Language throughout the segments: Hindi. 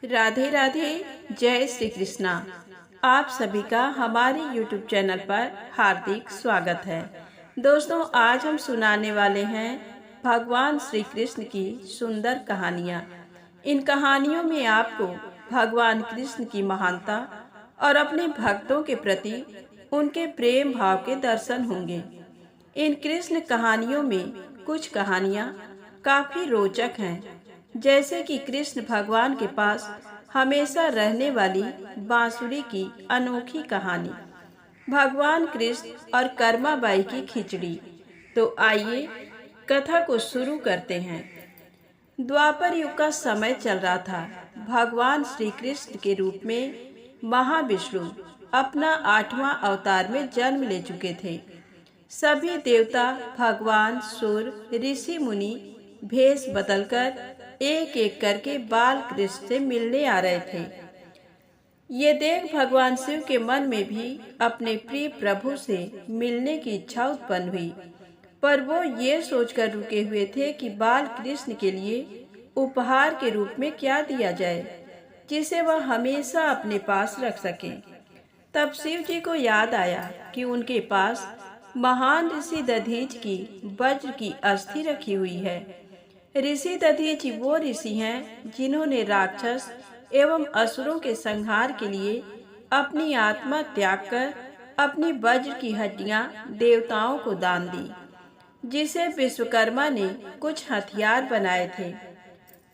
राधे राधे। जय श्री कृष्णा। आप सभी का हमारे YouTube चैनल पर हार्दिक स्वागत है। दोस्तों, आज हम सुनाने वाले हैं भगवान श्री कृष्ण की सुंदर कहानियाँ। इन कहानियों में आपको भगवान कृष्ण की महानता और अपने भक्तों के प्रति उनके प्रेम भाव के दर्शन होंगे। इन कृष्ण कहानियों में कुछ कहानियाँ काफी रोचक हैं, जैसे कि कृष्ण भगवान के पास हमेशा रहने वाली बांसुरी की अनोखी कहानी, भगवान कृष्ण और कर्माबाई की खिचड़ी। तो आइए कथा को शुरू करते हैं। द्वापर युग का समय चल रहा था। भगवान श्री कृष्ण के रूप में महाविष्णु अपना 8वां अवतार में जन्म ले चुके थे। सभी देवता, भगवान, सुर, ऋषि मुनि भेष बदलकर एक एक करके बाल कृष्ण से मिलने आ रहे थे। ये देख भगवान शिव के मन में भी अपने प्रिय प्रभु से मिलने की इच्छा उत्पन्न हुई, पर वो ये सोचकर रुके हुए थे कि बाल कृष्ण के लिए उपहार के रूप में क्या दिया जाए जिसे वह हमेशा अपने पास रख सके। तब शिव जी को याद आया कि उनके पास महान ऋषि दधीच की वज्र की अस्थि रखी हुई है। ऋषि दधीच वो ऋषि हैं जिन्होंने राक्षस एवं असुरों के संहार के लिए अपनी आत्मा त्याग कर अपनी वज्र की हड्डियां देवताओं को दान दी, जिसे विश्वकर्मा ने कुछ हथियार बनाए थे।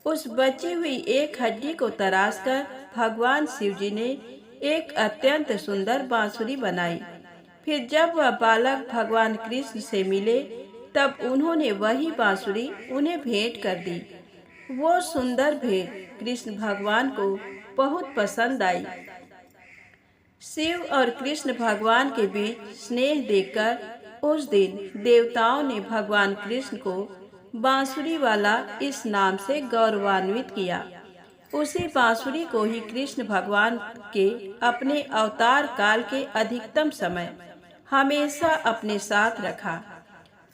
उस बची हुई एक हड्डी को तराशकर भगवान शिव जी ने एक अत्यंत सुंदर बांसुरी बनाई। फिर जब वह बालक भगवान कृष्ण से मिले तब उन्होंने वही बांसुरी उन्हें भेंट कर दी। वो सुंदर भेंट कृष्ण भगवान को बहुत पसंद आई। शिव और कृष्ण भगवान के बीच स्नेह देखकर उस दिन देवताओं ने भगवान कृष्ण को बांसुरी वाला इस नाम से गौरवान्वित किया। उसी बांसुरी को ही कृष्ण भगवान के अपने अवतार काल के अधिकतम समय हमेशा अपने साथ रखा।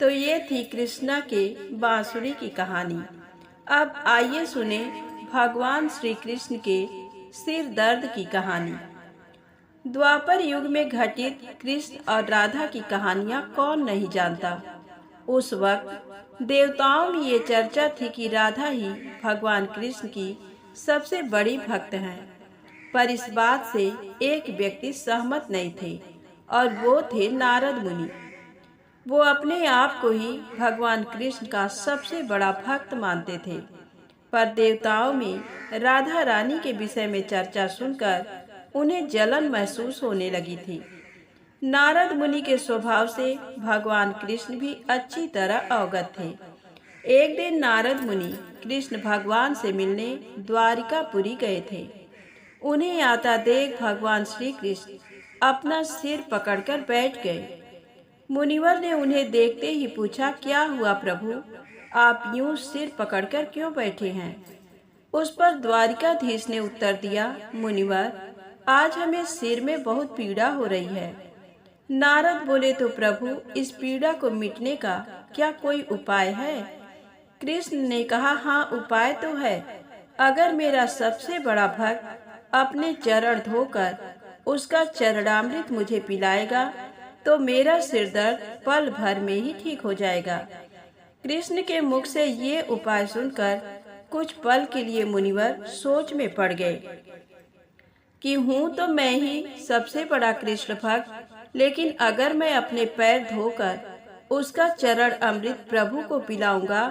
तो ये थी कृष्णा के बांसुरी की कहानी। अब आइए सुने भगवान श्री कृष्ण के सिर दर्द की कहानी। द्वापर युग में घटित कृष्ण और राधा की कहानियाँ कौन नहीं जानता। उस वक्त देवताओं में ये चर्चा थी कि राधा ही भगवान कृष्ण की सबसे बड़ी भक्त हैं, पर इस बात से एक व्यक्ति सहमत नहीं थे और वो थे नारद मुनि। वो अपने आप को ही भगवान कृष्ण का सबसे बड़ा भक्त मानते थे, पर देवताओं में राधा रानी के विषय में चर्चा सुनकर उन्हें जलन महसूस होने लगी थी। नारद मुनि के स्वभाव से भगवान कृष्ण भी अच्छी तरह अवगत थे। एक दिन नारद मुनि कृष्ण भगवान से मिलने द्वारिकापुरी गए थे। उन्हें आता देख भगवान श्री कृष्ण अपना सिर पकड़कर बैठ गए। मुनिवर ने उन्हें देखते ही पूछा, क्या हुआ प्रभु, आप यूं सिर पकड़कर क्यों बैठे हैं? उस पर द्वारिकाधीश ने उत्तर दिया, मुनिवर, आज हमें सिर में बहुत पीड़ा हो रही है। नारद बोले, तो प्रभु, इस पीड़ा को मिटने का क्या कोई उपाय है? कृष्ण ने कहा, हाँ, उपाय तो है। अगर मेरा सबसे बड़ा भक्त अपने चरण धोकर उसका चरणामृत मुझे पिलाएगा तो मेरा सिर दर्द पल भर में ही ठीक हो जाएगा। कृष्ण के मुख से ये उपाय सुनकर कुछ पल के लिए मुनिवर सोच में पड़ गए कि हूँ तो मैं ही सबसे बड़ा कृष्ण भक्त, लेकिन अगर मैं अपने पैर धोकर उसका चरण अमृत प्रभु को पिलाऊंगा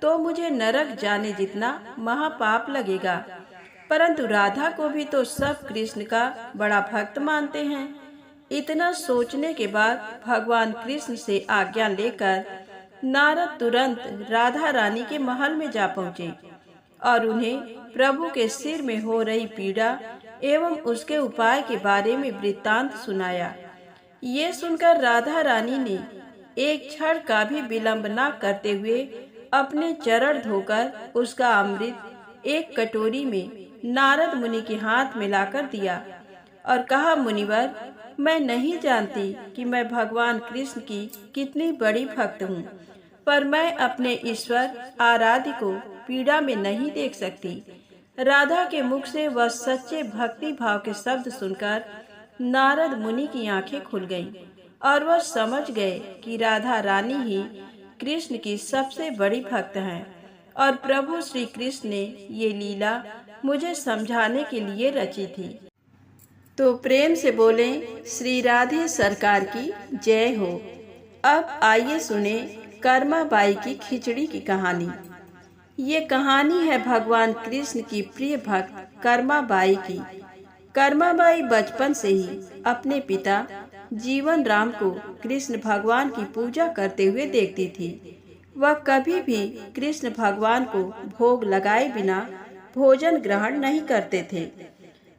तो मुझे नरक जाने जितना महापाप लगेगा। परंतु राधा को भी तो सब कृष्ण का बड़ा भक्त मानते हैं। इतना सोचने के बाद भगवान कृष्ण से आज्ञा लेकर नारद तुरंत राधा रानी के महल में जा पहुँचे और उन्हें प्रभु के सिर में हो रही पीड़ा एवं उसके उपाय के बारे में वृत्तांत सुनाया। ये सुनकर राधा रानी ने एक क्षण का भी विलंब न करते हुए अपने चरण धोकर उसका अमृत एक कटोरी में नारद मुनि के हाथ में लाकर दिया और कहा, मुनिवर, मैं नहीं जानती कि मैं भगवान कृष्ण की कितनी बड़ी भक्त हूँ, पर मैं अपने ईश्वर आराध्य को पीड़ा में नहीं देख सकती। राधा के मुख से वह सच्चे भक्ति भाव के शब्द सुनकर नारद मुनि की आंखें खुल गईं और वह समझ गए कि राधा रानी ही कृष्ण की सबसे बड़ी भक्त हैं और प्रभु श्री कृष्ण ने ये लीला मुझे समझाने के लिए रची थी। तो प्रेम से बोले श्री राधे सरकार की जय हो। अब आइए सुने कर्माबाई की खिचड़ी की कहानी। ये कहानी है भगवान कृष्ण की प्रिय भक्त कर्माबाई की। कर्माबाई बचपन से ही अपने पिता जीवन राम को कृष्ण भगवान की पूजा करते हुए देखती थी। वह कभी भी कृष्ण भगवान को भोग लगाए बिना भोजन ग्रहण नहीं करते थे।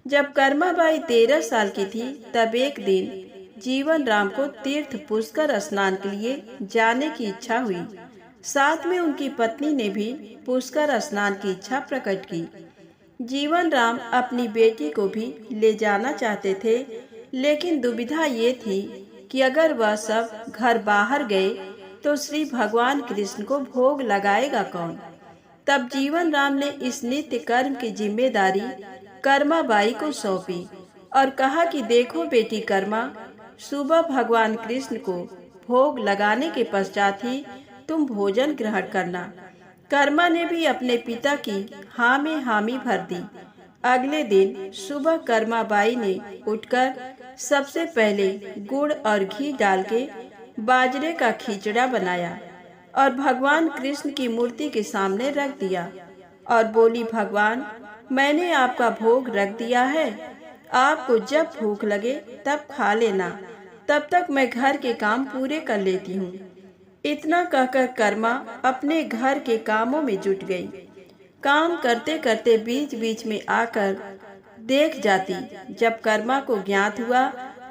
जब कर्माबाई 13 साल की थी तब एक दिन जीवन राम को तीर्थ पुष्कर स्नान के लिए जाने की इच्छा हुई। साथ में उनकी पत्नी ने भी पुष्कर स्नान की इच्छा प्रकट की। जीवन राम अपनी बेटी को भी ले जाना चाहते थे, लेकिन दुविधा ये थी कि अगर वह सब घर बाहर गए तो श्री भगवान कृष्ण को भोग लगाएगा कौन। तब जीवन राम ने इस नित्य कर्म की जिम्मेदारी कर्माबाई को सौंपी और कहा कि देखो बेटी कर्मा, सुबह भगवान कृष्ण को भोग लगाने के पश्चात ही तुम भोजन ग्रहण करना। कर्मा ने भी अपने पिता की हाँ में हामी भर दी। अगले दिन सुबह कर्माबाई ने उठकर सबसे पहले गुड़ और घी डाल के बाजरे का खिचड़ा बनाया और भगवान कृष्ण की मूर्ति के सामने रख दिया और बोली, भगवान मैंने आपका भोग रख दिया है, आपको जब भूख लगे तब खा लेना, तब तक मैं घर के काम पूरे कर लेती हूँ। इतना कहकर कर्मा अपने घर के कामों में जुट गई। काम करते करते बीच बीच में आकर देख जाती। जब कर्मा को ज्ञात हुआ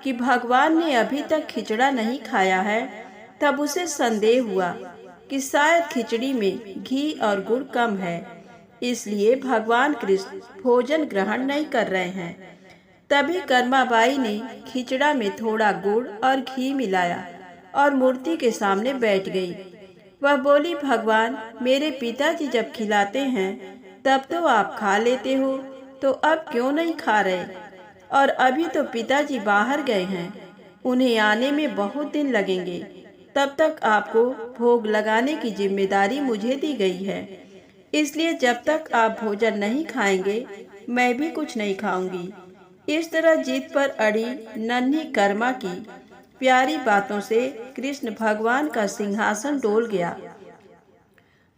कि भगवान ने अभी तक खिचड़ा नहीं खाया है, तब उसे संदेह हुआ कि शायद खिचड़ी में घी और गुड़ कम है, इसलिए भगवान कृष्ण भोजन ग्रहण नहीं कर रहे हैं। तभी कर्माबाई ने खिचड़ा में थोड़ा गुड़ और घी मिलाया और मूर्ति के सामने बैठ गई। वह बोली, भगवान मेरे पिताजी जब खिलाते हैं तब तो आप खा लेते हो, तो अब क्यों नहीं खा रहे? और अभी तो पिताजी बाहर गए हैं, उन्हें आने में बहुत दिन लगेंगे, तब तक आपको भोग लगाने की जिम्मेदारी मुझे दी गई है, इसलिए जब तक आप भोजन नहीं खाएंगे मैं भी कुछ नहीं खाऊंगी। इस तरह जिद पर अड़ी नन्ही कर्मा की प्यारी बातों से कृष्ण भगवान का सिंहासन डोल गया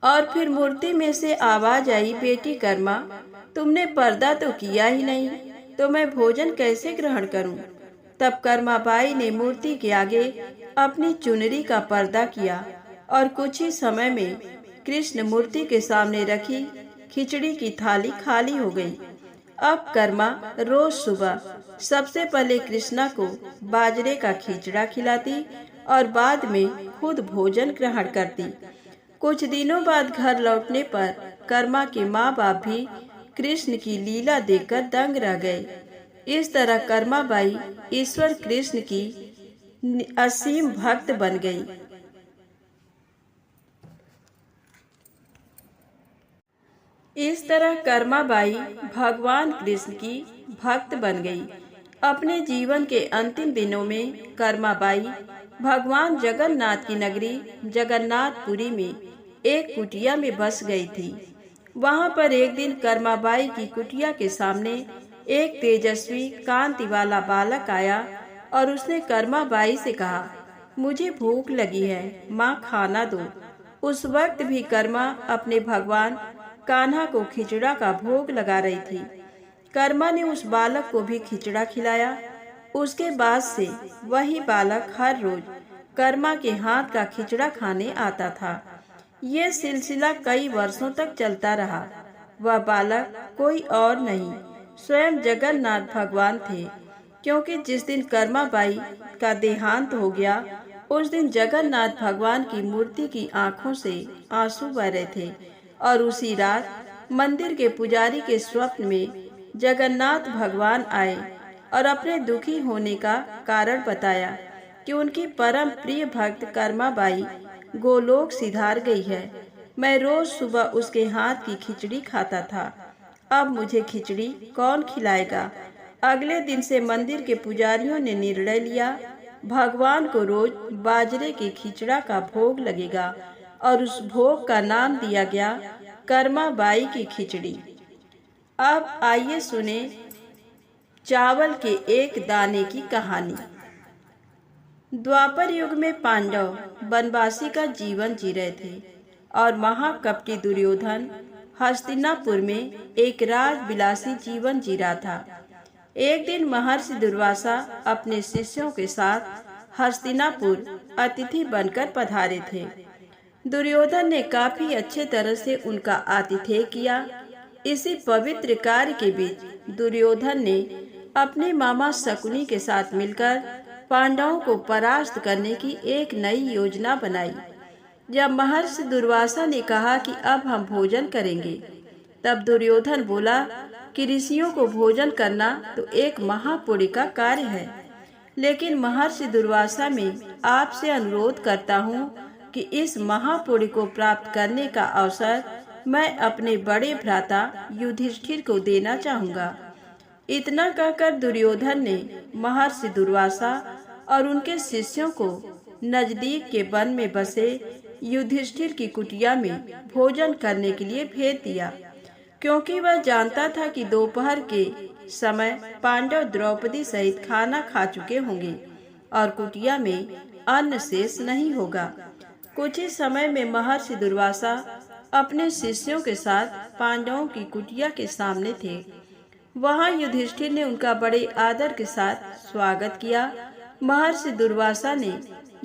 और फिर मूर्ति में से आवाज आई, बेटी कर्मा तुमने पर्दा तो किया ही नहीं, तो मैं भोजन कैसे ग्रहण करूं? तब कर्माबाई ने मूर्ति के आगे अपनी चुनरी का पर्दा किया और कुछ ही समय में कृष्ण मूर्ति के सामने रखी खिचड़ी की थाली खाली हो गई। अब कर्मा रोज सुबह सबसे पहले कृष्णा को बाजरे का खिचड़ा खिलाती और बाद में खुद भोजन ग्रहण करती। कुछ दिनों बाद घर लौटने पर कर्मा के माँ बाप भी कृष्ण की लीला देखकर दंग रह गए। इस तरह कर्माबाई ईश्वर कृष्ण की असीम भक्त बन गई। इस तरह कर्माबाई भगवान कृष्ण की भक्त बन गई। अपने जीवन के अंतिम दिनों में कर्माबाई भगवान जगन्नाथ की नगरी जगन्नाथपुरी में एक कुटिया में बस गई थी। वहां पर एक दिन कर्माबाई की कुटिया के सामने एक तेजस्वी कांति वाला बालक आया और उसने कर्माबाई से कहा, मुझे भूख लगी है, माँ खाना दो। उस वक्त भी कर्मा अपने भगवान कान्हा को खिचड़ा का भोग लगा रही थी। कर्मा ने उस बालक को भी खिचड़ा खिलाया। उसके बाद से वही बालक हर रोज कर्मा के हाथ का खिचड़ा खाने आता था। ये सिलसिला कई वर्षों तक चलता रहा। वह बालक कोई और नहीं, स्वयं जगन्नाथ भगवान थे, क्योंकि जिस दिन कर्माबाई का देहांत हो गया उस दिन जगन्नाथ भगवान की मूर्ति की आंखों से आंसू बह रहे थे और उसी रात मंदिर के पुजारी के स्वप्न में जगन्नाथ भगवान आए और अपने दुखी होने का कारण बताया कि उनकी परम प्रिय भक्त कर्माबाई गोलोक सिधार गई है। मैं रोज सुबह उसके हाथ की खिचड़ी खाता था। अब मुझे खिचड़ी कौन खिलाएगा। अगले दिन से मंदिर के पुजारियों ने निर्णय लिया, भगवान को रोज बाजरे के खिचड़ा का भोग लगेगा और उस भोग का नाम दिया गया कर्मा बाई की खिचड़ी। अब आइए सुने चावल के एक दाने की कहानी। द्वापर युग में पांडव वनवासी का जीवन जी रहे थे और महाकपटी दुर्योधन हस्तिनापुर में एक राजविलासी जीवन जी रहा था। एक दिन महर्षि दुर्वासा अपने शिष्यों के साथ हस्तिनापुर अतिथि बनकर पधारे थे। दुर्योधन ने काफी अच्छे तरह से उनका आतिथ्य किया। इसी पवित्र कार्य के बीच दुर्योधन ने अपने मामा शकुनी के साथ मिलकर पांडवों को परास्त करने की एक नई योजना बनाई। जब महर्षि दुर्वासा ने कहा कि अब हम भोजन करेंगे, तब दुर्योधन बोला कि ऋषियों को भोजन करना तो एक महापुण्य का कार्य है, लेकिन महर्षि दुर्वासा मैं आपसे अनुरोध करता हूँ कि इस महापुण्य को प्राप्त करने का अवसर मैं अपने बड़े भ्राता युधिष्ठिर को देना चाहूँगा। इतना कहकर दुर्योधन ने महर्षि दुर्वासा और उनके शिष्यों को नजदीक के वन में बसे युधिष्ठिर की कुटिया में भोजन करने के लिए भेज दिया, क्योंकि वह जानता था कि दोपहर के समय पांडव द्रौपदी सहित खाना खा चुके होंगे और कुटिया में अन्न शेष नहीं होगा। कुछ ही समय में महर्षि दुर्वासा अपने शिष्यों के साथ पांडवों की कुटिया के सामने थे। वहां युधिष्ठिर ने उनका बड़े आदर के साथ स्वागत किया। महर्षि दुर्वासा ने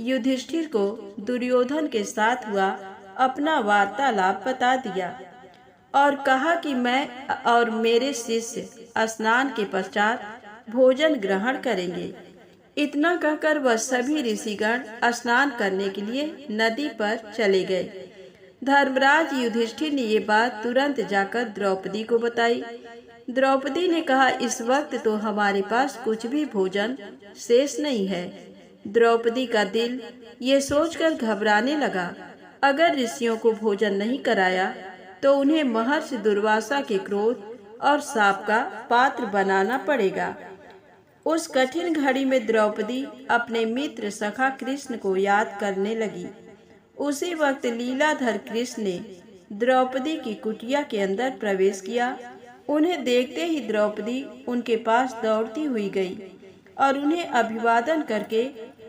युधिष्ठिर को दुर्योधन के साथ हुआ अपना वार्तालाप बता दिया और कहा कि मैं और मेरे शिष्य स्नान के पश्चात भोजन ग्रहण करेंगे। इतना कहकर वह सभी ऋषिगण स्नान करने के लिए नदी पर चले गए। धर्मराज युधिष्ठिर ने ये बात तुरंत जाकर द्रौपदी को बताई। द्रौपदी ने कहा, इस वक्त तो हमारे पास कुछ भी भोजन शेष नहीं है। द्रौपदी का दिल ये सोचकर घबराने लगा, अगर ऋषियों को भोजन नहीं कराया तो उन्हें महर्षि दुर्वासा के क्रोध और शाप का पात्र बनाना पड़ेगा। उस कठिन घड़ी में द्रौपदी अपने मित्र सखा कृष्ण को याद करने लगी। उसी वक्त लीलाधर कृष्ण ने द्रौपदी की कुटिया के अंदर प्रवेश किया। उन्हें देखते ही द्रौपदी उनके पास दौड़ती हुई गई और उन्हें अभिवादन करके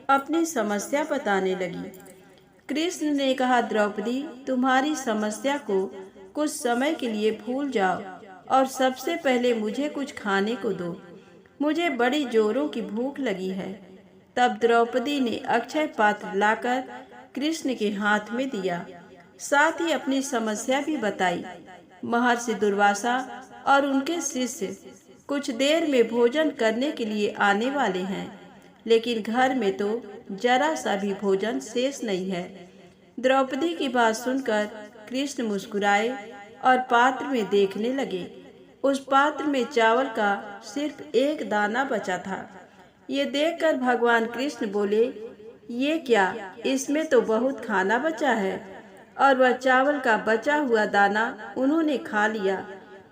अपनी समस्या बताने लगी। कृष्ण ने कहा, द्रौपदी, तुम्हारी समस्या को कुछ समय के लिए भूल जाओ और सबसे पहले मुझे कुछ खाने को दो। मुझे बड़ी जोरों की भूख लगी है। तब द्रौपदी ने अक्षय पात्र लाकर कृष्ण के हाथ में दिया, साथ ही अपनी समस्या भी बताई। महर्षि दुर्वासा और उनके शिष्य कुछ देर में भोजन करने के लिए आने वाले हैं, लेकिन घर में तो जरा सा भी भोजन शेष नहीं है। द्रौपदी की बात सुनकर कृष्ण मुस्कुराए और पात्र में देखने लगे। उस पात्र में चावल का सिर्फ एक दाना बचा था। ये देखकर भगवान कृष्ण बोले, ये क्या, इसमें तो बहुत खाना बचा है। और वह चावल का बचा हुआ दाना उन्होंने खा लिया।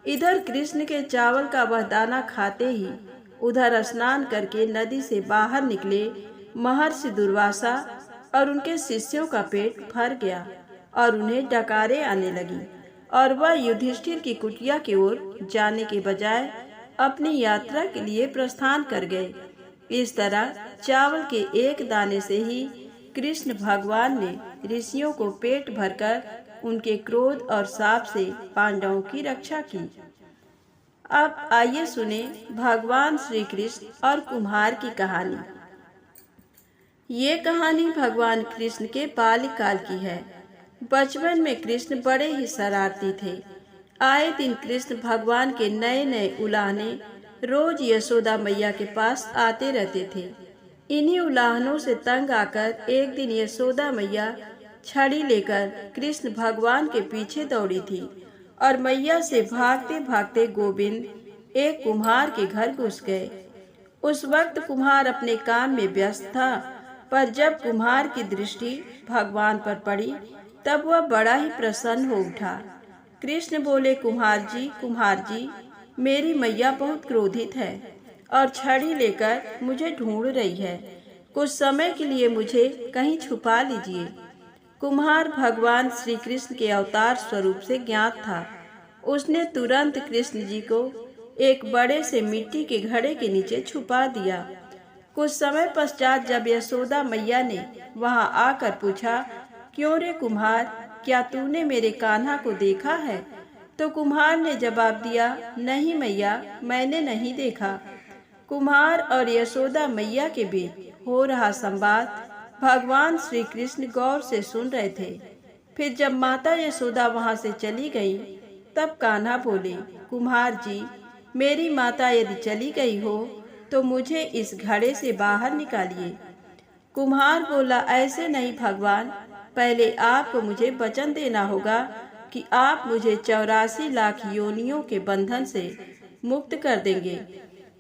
इधर कृष्ण के चावल का वह दाना खाते ही उधर स्नान करके नदी से बाहर निकले महर्षि दुर्वासा और उनके शिष्यों का पेट भर गया और उन्हें डकारें आने लगी और वह युधिष्ठिर की कुटिया की ओर जाने के बजाय अपनी यात्रा के लिए प्रस्थान कर गए। इस तरह चावल के एक दाने से ही कृष्ण भगवान ने ऋषियों को पेट भरकर उनके क्रोध और शाप से पांडवों की रक्षा की। अब आइए सुने भगवान श्री कृष्ण और कुम्हार की कहानी। ये कहानी भगवान कृष्ण के बाल्यकाल की है। बचपन में कृष्ण बड़े ही शरारती थे। आए दिन कृष्ण भगवान के नए नए उलाहने रोज यशोदा मैया के पास आते रहते थे। इन्हीं उलाहनों से तंग आकर एक दिन यशोदा मैया छड़ी लेकर कृष्ण भगवान के पीछे दौड़ी थी और मैया से भागते भागते गोविंद एक कुम्हार के घर घुस गए। उस वक्त कुम्हार अपने काम में व्यस्त था, पर जब कुम्हार की दृष्टि भगवान पर पड़ी तब वह बड़ा ही प्रसन्न हो उठा। कृष्ण बोले, कुम्हार जी, मेरी मैया बहुत क्रोधित है और छड़ी लेकर मुझे ढूंढ रही है। कुछ समय के लिए मुझे कहीं छुपा लीजिए। कुम्हार भगवान श्री कृष्ण के अवतार स्वरूप से ज्ञात था। उसने तुरंत कृष्ण जी को एक बड़े से मिट्टी के घड़े के नीचे छुपा दिया। कुछ समय पश्चात जब यशोदा मैया ने वहां आकर पूछा, क्यों रे कुम्हार, क्या तूने मेरे कान्हा को देखा है? तो कुम्हार ने जवाब दिया, नहीं मैया, मैंने नहीं देखा। कुम्हार और यशोदा मैया के बीच हो रहा संवाद भगवान श्री कृष्ण गौर से सुन रहे थे। फिर जब माता यशोदा वहां से चली गई, तब कान्हा बोले, कुम्हार जी, मेरी माता यदि चली गई हो तो मुझे इस घड़े से बाहर निकालिए। कुम्हार बोला, ऐसे नहीं भगवान, पहले आपको मुझे वचन देना होगा कि आप मुझे 84 लाख योनियों के बंधन से मुक्त कर देंगे।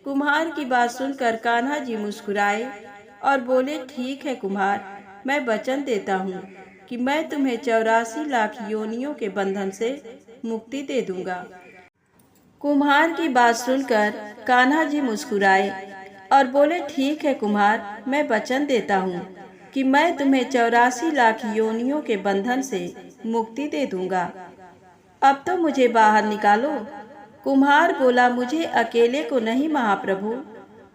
कुम्हार की बात सुनकर कान्हा जी मुस्कुराए और बोले, ठीक है कुम्हार, मैं वचन देता हूँ कि मैं तुम्हें 84 लाख योनियों के बंधन से मुक्ति दे दूंगा। कुम्हार की बात सुनकर कान्हा जी मुस्कुराए और बोले, ठीक है कुम्हार, मैं वचन देता हूँ कि मैं तुम्हें 84 लाख योनियों के बंधन से मुक्ति दे दूंगा। अब तो मुझे बाहर निकालो। कुम्हार बोला, मुझे अकेले को नहीं महाप्रभु,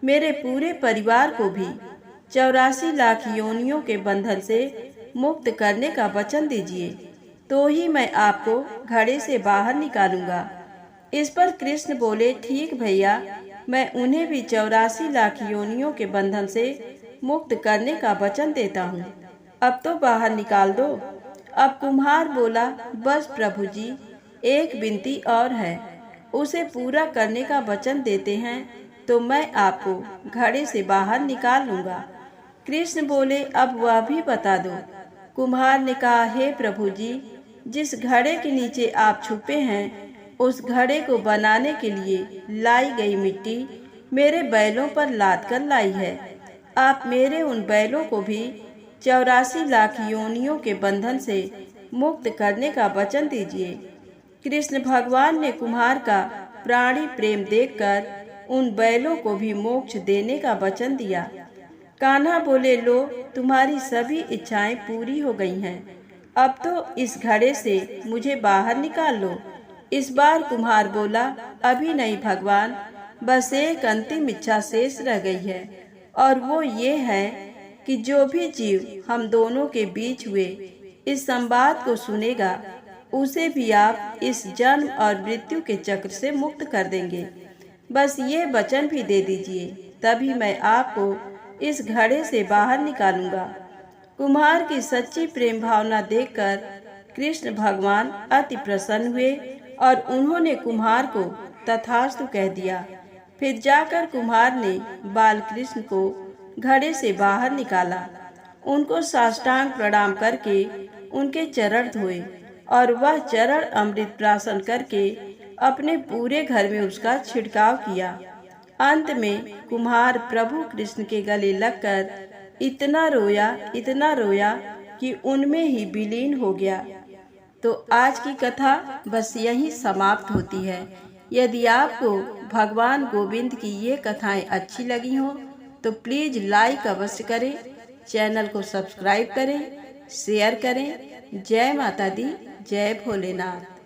मेरे पूरे परिवार को भी 84 लाख योनियों के बंधन से मुक्त करने का वचन दीजिए, तो ही मैं आपको घड़े से बाहर निकालूंगा। इस पर कृष्ण बोले, ठीक भैया, मैं उन्हें भी 84 लाख योनियों के बंधन से मुक्त करने का वचन देता हूँ। अब तो बाहर निकाल दो। अब कुम्हार बोला, बस प्रभु जी, एक विनती और है, उसे पूरा करने का वचन देते हैं तो मैं आपको घड़े से बाहर निकाल लूंगा। कृष्ण बोले, अब वह भी बता दो। कुम्हार ने कहा, हे प्रभु जी, जिस घड़े के नीचे आप छुपे हैं, उस घड़े को बनाने के लिए लाई गई मिट्टी मेरे बैलों पर लाद कर लाई है। आप मेरे उन बैलों को भी 84 लाख योनियों के बंधन से मुक्त करने का वचन दीजिए। कृष्ण भगवान ने कुम्हार का प्राणी प्रेम देखकर उन बैलों को भी मोक्ष देने का वचन दिया। कान्हा बोले, लो, तुम्हारी सभी इच्छाएं पूरी हो गई हैं। अब तो इस घड़े से मुझे बाहर निकाल लो। इस बार कुम्हार बोला, अभी नहीं भगवान, बस एक अंतिम इच्छा शेष रह गई है, और वो ये है कि जो भी जीव हम दोनों के बीच हुए इस संवाद को सुनेगा, उसे भी आप इस जन्म और मृत्यु के चक्र से मुक्त कर देंगे। बस ये वचन भी दे दीजिए, तभी मैं आपको इस घड़े से बाहर निकालूंगा। कुम्हार की सच्ची प्रेम भावना देखकर कृष्ण भगवान अति प्रसन्न हुए और उन्होंने कुम्हार को तथास्तु कह दिया। फिर जाकर कुम्हार ने बाल कृष्ण को घड़े से बाहर निकाला, उनको साष्टांग प्रणाम करके उनके चरण धोए और वह चरण अमृत प्राशन करके अपने पूरे घर में उसका छिड़काव किया। अंत में कुम्हार प्रभु कृष्ण के गले लगकर इतना रोया कि उनमें ही विलीन हो गया। तो आज की कथा बस यहीं समाप्त होती है। यदि आपको भगवान गोविंद की ये कथाएं अच्छी लगी हो तो प्लीज़ लाइक अवश्य करें, चैनल को सब्सक्राइब करें, शेयर करें। जय माता दी, जय भोलेनाथ।